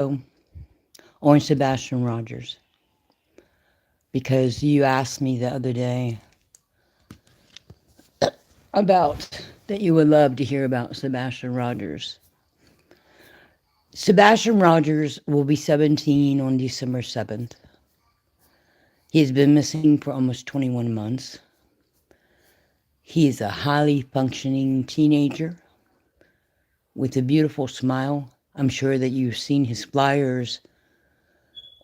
on Sebastian Rogers because you asked me the other day about that you would love to hear about Sebastian Rogers. Sebastian Rogers will be 17 on December 7th. He has been missing for almost 21 months. He is a highly functioning teenager with a beautiful smile. I'm sure that you've seen his flyers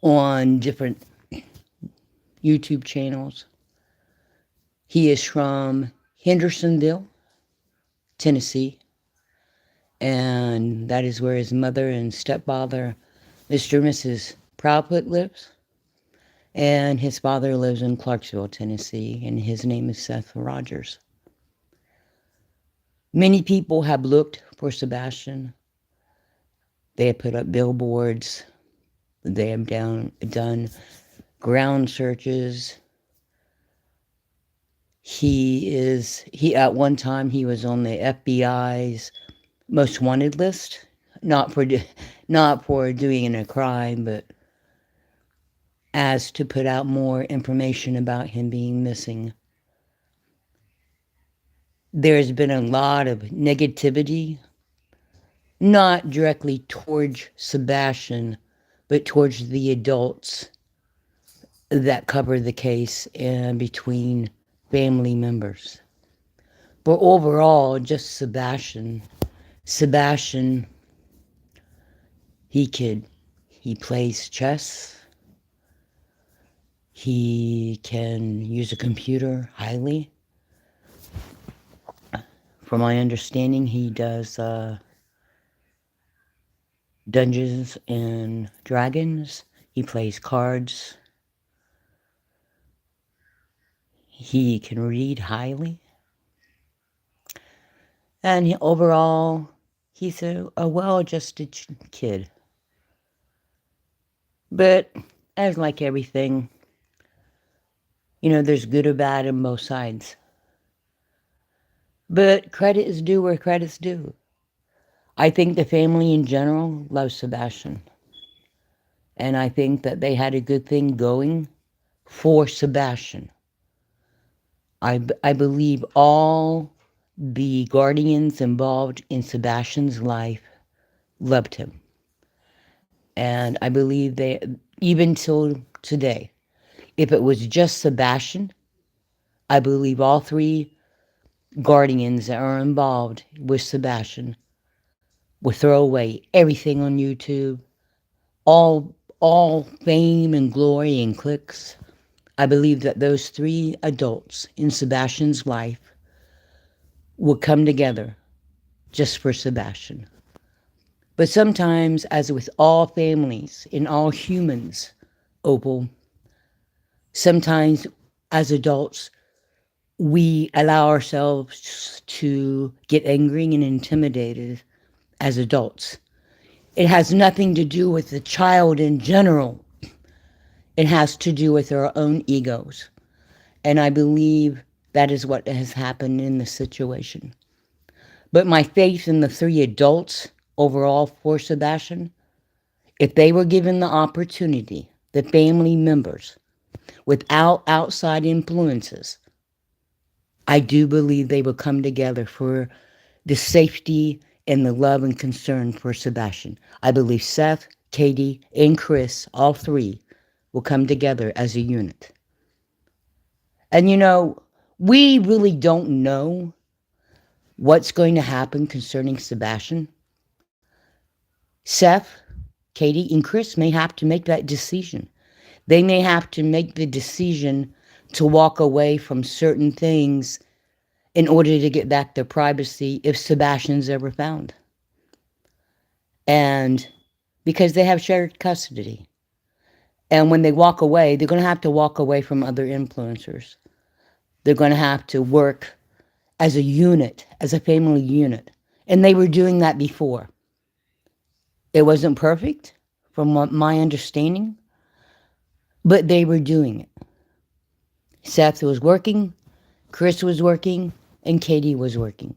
on different YouTube channels. He is from Hendersonville, Tennessee, and that is where his mother and stepfather, Mr. and Mrs. Proudfoot, lives. And his father lives in Clarksville, Tennessee, and his name is Seth Rogers. Many people have looked for Sebastian. They have put up billboards. They have done ground searches. He at one time he was on the FBI's most wanted list, not for doing a crime, but as to put out more information about him being missing. There's been a lot of negativity, not directly towards Sebastian, but towards the adults that cover the case and between family members. But overall, just Sebastian, he plays chess. He can use a computer highly. From my understanding, he does Dungeons and Dragons. He plays cards. He can read highly. And overall, he's a well-adjusted kid. But as like everything, there's good or bad on both sides. But credit is due where credit's due. I think the family in general loves Sebastian. And I think that they had a good thing going for Sebastian. I believe all the guardians involved in Sebastian's life loved him. And I believe they, even till today, if it was just Sebastian, I believe all three guardians that are involved with Sebastian would throw away everything on YouTube, all fame and glory and clicks. I believe that those three adults in Sebastian's life would come together just for Sebastian. But sometimes, as with all families and all humans, Opal, sometimes as adults, we allow ourselves to get angry and intimidated as adults. It has nothing to do with the child in general. It has to do with our own egos. And I believe that is what has happened in this situation. But my faith in the three adults overall for Sebastian, if they were given the opportunity, the family members, without outside influences, I do believe they will come together for the safety and the love and concern for Sebastian. I believe Seth, Katie, and Chris, all three, will come together as a unit. And we really don't know what's going to happen concerning Sebastian. Seth, Katie, and Chris may have to make that decision. They may have to make the decision to walk away from certain things in order to get back their privacy if Sebastian's ever found. And because they have shared custody. And when they walk away, they're going to have to walk away from other influencers. They're going to have to work as a unit, as a family unit. And they were doing that before. It wasn't perfect, from what my understanding, but they were doing it. Seth was working, Chris was working, and Katie was working.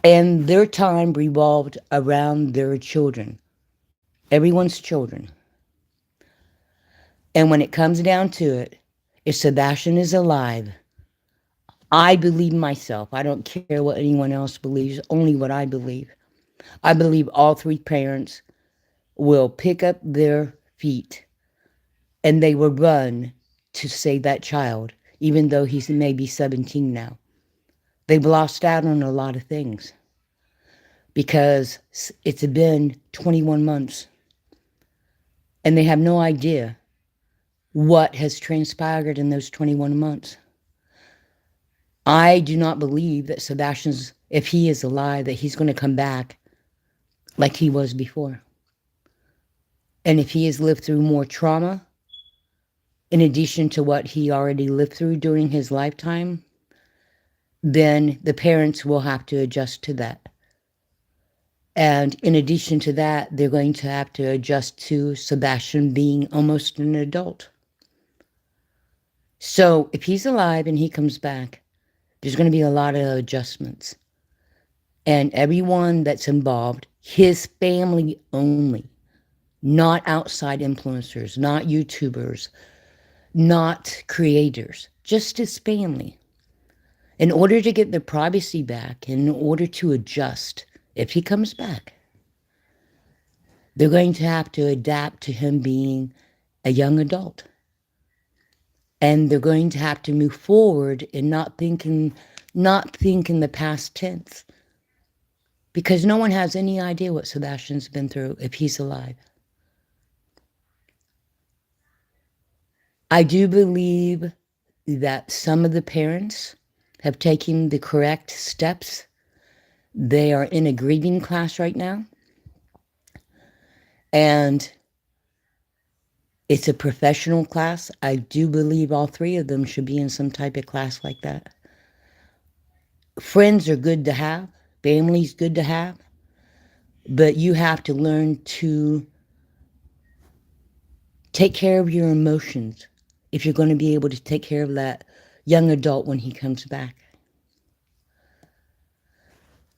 And their time revolved around their children. everyone's children. And when it comes down to it, if Sebastian is alive, I believe myself. I don't care what anyone else believes, only what I believe. I believe all three parents will pick up their feet and they will run to save that child, even though he's maybe 17 now. They've lost out on a lot of things because it's been 21 months and they have no idea what has transpired in those 21 months. I do not believe that Sebastian's, if he is alive, that he's going to come back like he was before. And if he has lived through more trauma, in addition to what he already lived through during his lifetime, then the parents will have to adjust to that. And in addition to that, they're going to have to adjust to Sebastian being almost an adult. So if he's alive and he comes back, there's going to be a lot of adjustments. And everyone that's involved, his family only, not outside influencers, not YouTubers, not creators, just his family. In order to get their privacy back, in order to adjust, if he comes back, they're going to have to adapt to him being a young adult. And they're going to have to move forward and not think in the past tense. Because no one has any idea what Sebastian's been through if he's alive. I do believe that some of the parents have taken the correct steps. They are in a grieving class right now. And it's a professional class. I do believe all three of them should be in some type of class like that. Friends are good to have. Family's good to have. But you have to learn to take care of your emotions if you're going to be able to take care of that young adult when he comes back.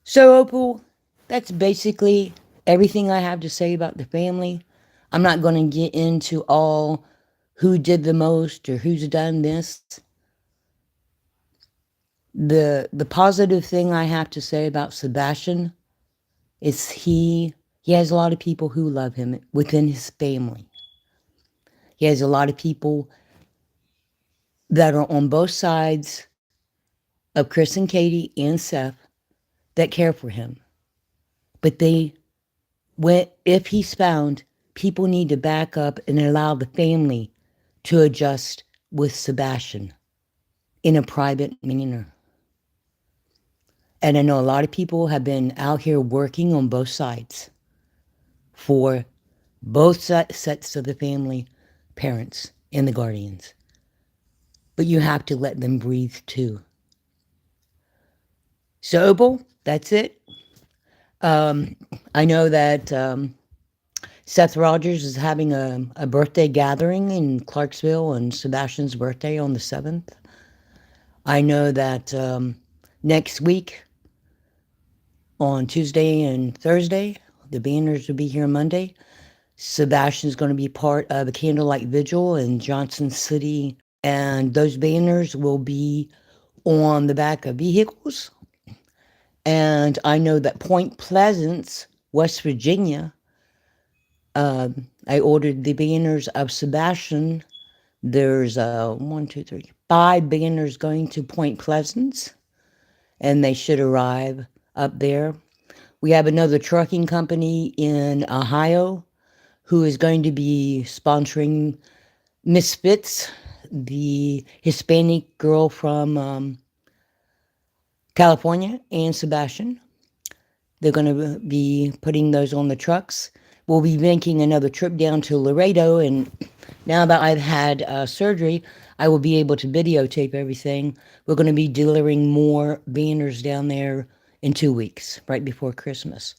So, Opal, that's basically everything I have to say about the family. I'm not going to get into all who did the most or who's done this. The positive thing I have to say about Sebastian is he has a lot of people who love him within his family. He has a lot of people that are on both sides of Chris and Katie and Seth that care for him. But if he's found, people need to back up and allow the family to adjust with Sebastian in a private manner. And I know a lot of people have been out here working on both sides for both sets of the family, parents and the guardians. But you have to let them breathe too. So, Opal, that's it. I know that Seth Rogers is having a birthday gathering in Clarksville on Sebastian's birthday on the 7th. I know that next week, on Tuesday and Thursday, the banners will be here Monday. Sebastian's going to be part of a candlelight vigil in Johnson City, and those banners will be on the back of vehicles. And I know that Point Pleasant, West Virginia, I ordered the banners of Sebastian. There's 5 banners going to Point Pleasant, and they should arrive up there. We have another trucking company in Ohio who is going to be sponsoring Miss Fitz, the Hispanic girl from California, and Sebastian. They're going to be putting those on the trucks. We'll be making another trip down to Laredo, and now that I've had surgery, I will be able to videotape everything. We're going to be delivering more banners down there in 2 weeks, right before Christmas.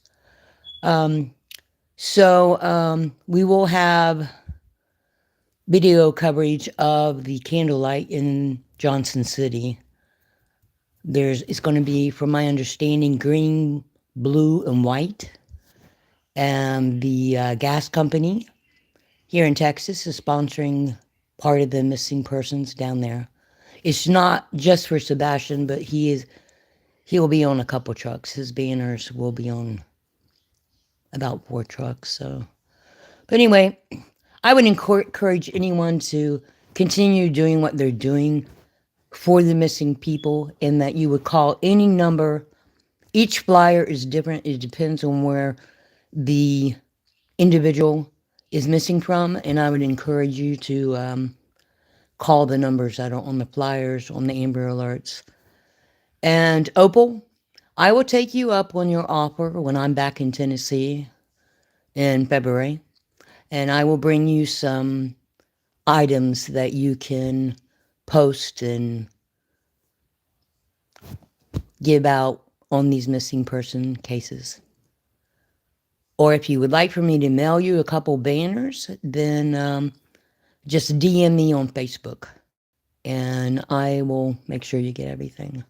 So we will have video coverage of the candlelight in Johnson City. It's going to be, from my understanding, green, blue, and white. And the gas company here in Texas is sponsoring part of the missing persons down there. It's not just for Sebastian, but he will be on a couple trucks. His banners will be on about 4 trucks. So, but anyway, I would encourage anyone to continue doing what they're doing for the missing people, and that you would call any number. Each flyer is different. It depends on where the individual is missing from, and I would encourage you to call the numbers that are on the flyers, on the Amber Alerts. And Opal, I will take you up on your offer when I'm back in Tennessee in February, and I will bring you some items that you can post and give out on these missing person cases. Or if you would like for me to mail you a couple banners, then just DM me on Facebook, and I will make sure you get everything.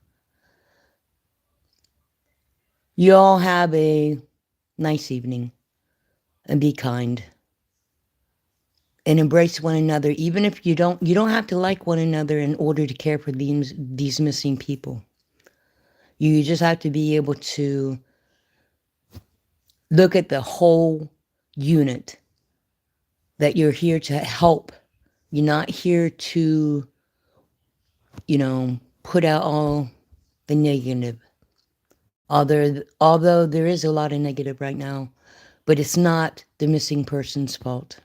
You all have a nice evening, and be kind. And embrace one another, even if you don't have to like one another in order to care for these missing people. You just have to be able to look at the whole unit, that you're here to help. You're not here to, put out all the negative. Although there is a lot of negative right now, but it's not the missing person's fault.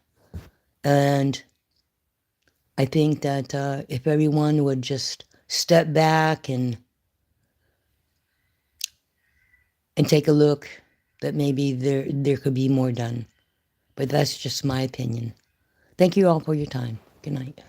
And I think that if everyone would just step back and take a look, that maybe there could be more done. But that's just my opinion. Thank you all for your time. Good night.